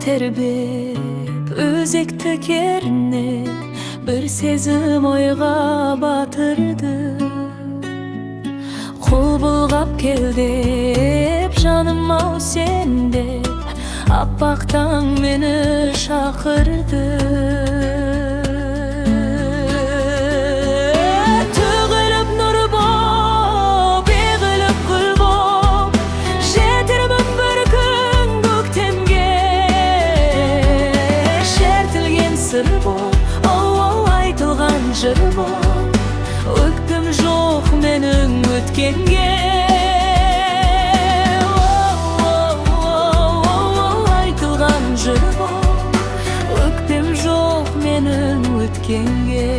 тербеп өзекті керне bir сезім ойға батырды. Құл бұлғап кел деп жаным ау сен деп аппақ таң мені шақырды. Жыр бол, өктім жоқ менің өткенге. Айтылған жыр бол, өктім жоқ менің өткенге.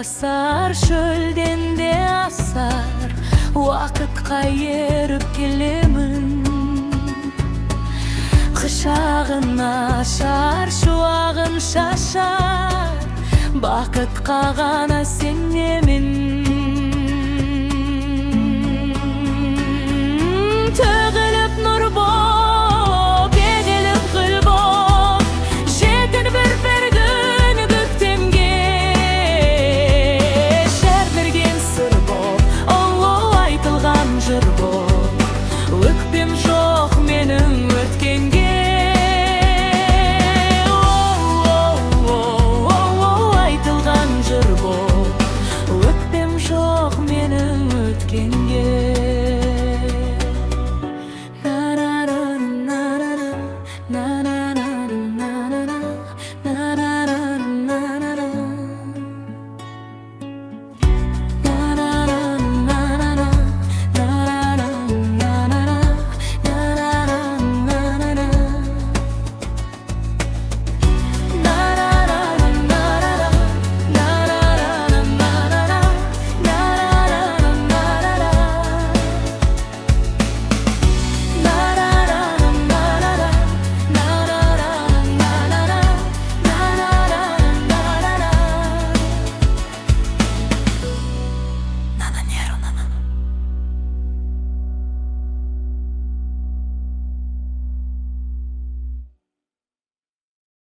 Asar, şölden de asar, vakıtқа еріп келемін. Құшағын ашар, шуағын шашар, бақытқа ғана сенемін.